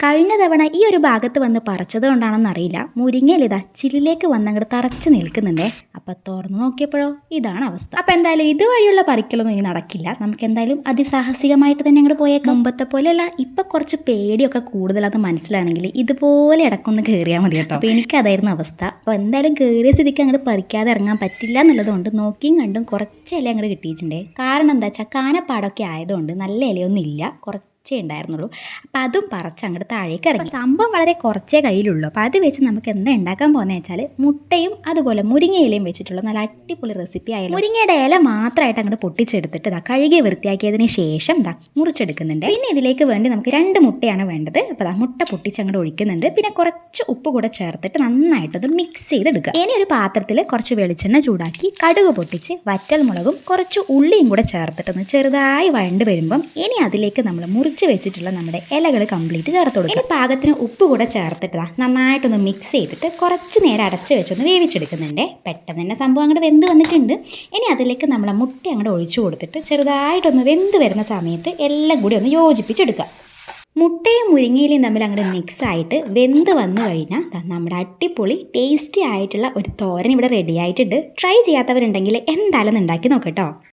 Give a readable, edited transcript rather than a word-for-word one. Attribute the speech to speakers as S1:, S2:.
S1: കഴിഞ്ഞ തവണ ഈ ഒരു ഭാഗത്ത് വന്ന് പറിച്ചത് കൊണ്ടാണെന്ന് അറിയില്ല, മുരിങ്ങയിലിതാ ചില്ലിലേക്ക് വന്ന് അങ്ങോട്ട് തറച്ച് നിൽക്കുന്നുണ്ടേ. അപ്പം തുറന്നു നോക്കിയപ്പോഴോ ഇതാണ് അവസ്ഥ. അപ്പം എന്തായാലും ഇതുവഴിയുള്ള പറിക്കലൊന്നും ഇനി നടക്കില്ല. നമുക്ക് എന്തായാലും അതിസാഹസികമായിട്ട് തന്നെ അങ്ങോട്ട് പോയേക്കാം. മുമ്പത്തെ പോലെയല്ല, ഇപ്പം കുറച്ച് പേടിയൊക്കെ കൂടുതലാണെന്ന് മനസ്സിലാണെങ്കിൽ ഇതുപോലെ ഇടക്കൊന്ന് കയറിയാൽ മതി കേട്ടോ. അപ്പോൾ എനിക്കതായിരുന്നു അവസ്ഥ. അപ്പോൾ എന്തായാലും കയറിയ സ്ഥിതിക്ക് അങ്ങോട്ട് പറിക്കാതെ ഇറങ്ങാൻ പറ്റില്ല എന്നുള്ളതുകൊണ്ട് നോക്കിയും കണ്ടും കുറച്ച് ഇല അങ്ങോട്ട് കിട്ടിയിട്ടുണ്ട്. കാരണം എന്താ വെച്ചാൽ കാനപ്പാടമൊക്കെ ആയതുകൊണ്ട് നല്ല ഇലയൊന്നും ഇല്ല, കുറച്ചേ ഉണ്ടായിരുന്നുള്ളൂ. അപ്പം അതും പറിച്ച് അങ്ങോട്ട് താഴേക്ക് ഇറങ്ങി. സംഭവം വളരെ കുറച്ചേ കയ്യിലുള്ളൂ. അപ്പോൾ അത് വെച്ച് നമുക്ക് എന്താ ഉണ്ടാക്കാൻ പോകുന്നത് വെച്ചാൽ മുട്ടയും അതുപോലെ മുരിങ്ങയിലയും വെച്ചിട്ടുള്ള നല്ല അടിപൊളി റെസിപ്പി ആയാലും. മുരിങ്ങയുടെ ഇല മാത്രമായിട്ട് അങ്ങോട്ട് പൊട്ടിച്ചെടുത്തിട്ട് ഇതാ കഴുകി വൃത്തിയാക്കിയതിന് ശേഷം ഇതാ മുറിച്ചെടുക്കുന്നുണ്ട്. പിന്നെ ഇതിലേക്ക് വേണ്ടി നമുക്ക് 2 മുട്ടയാണ് വേണ്ടത്. അപ്പോൾ മുട്ട പൊട്ടിച്ച് അങ്ങോട്ട് ഒഴിക്കുന്നുണ്ട്. പിന്നെ കുറച്ച് ഉപ്പ് കൂടെ ചേർത്തിട്ട് നന്നായിട്ടത് മിക്സ് ചെയ്തെടുക്കുക. ഇനി ഒരു പാത്രത്തിൽ കുറച്ച് വെളിച്ചെണ്ണ ചൂടാക്കി കടുക് പൊട്ടിച്ച് വറ്റൽമുളകും കുറച്ച് ഉള്ളിയും കൂടെ ചേർത്തിട്ടൊന്ന് ചെറുതായി വഴണ്ട് വരുമ്പം ഇനി അതിലേക്ക് നമ്മൾ മുറിച്ച് വെച്ചിട്ടുള്ള നമ്മുടെ ഇലകൾ കംപ്ലീറ്റ് ചേർത്ത് കൊടുക്കുക. ഇനി പാകത്തിന് ഉപ്പ് കൂടെ ചേർത്തിട്ട് നന്നായിട്ടൊന്ന് മിക്സ് ചെയ്തിട്ട് കുറച്ച് നേരം അടച്ച് വെച്ചൊന്ന് വേവിച്ചെടുക്കുന്നുണ്ട്. പെട്ടെന്ന് തന്നെ സംഭവം അങ്ങോട്ട് വെന്ത് വന്നിട്ടുണ്ട്. ഇനി അതിലേക്ക് നമ്മൾ മുട്ട അങ്ങോട്ട് ഒഴിച്ചു കൊടുത്തിട്ട് ചെറുതായിട്ടൊന്ന് വെന്ത് വരുന്ന സമയത്ത് എല്ലാം കൂടി ഒന്ന് യോജിപ്പിച്ചെടുക്കുക. മുട്ടയും മുരിങ്ങയിലയും തമ്മിൽ അങ്ങോട്ട് മിക്സ് ആയിട്ട് വെന്ത് വന്നു കഴിഞ്ഞാൽ നമ്മുടെ അടിപൊളി ടേസ്റ്റി ആയിട്ടുള്ള ഒരു തോരൻ ഇവിടെ റെഡി ആയിട്ടുണ്ട്. ട്രൈ ചെയ്യാത്തവരുണ്ടെങ്കിൽ എന്തായാലും ഉണ്ടാക്കി നോക്കട്ടോ.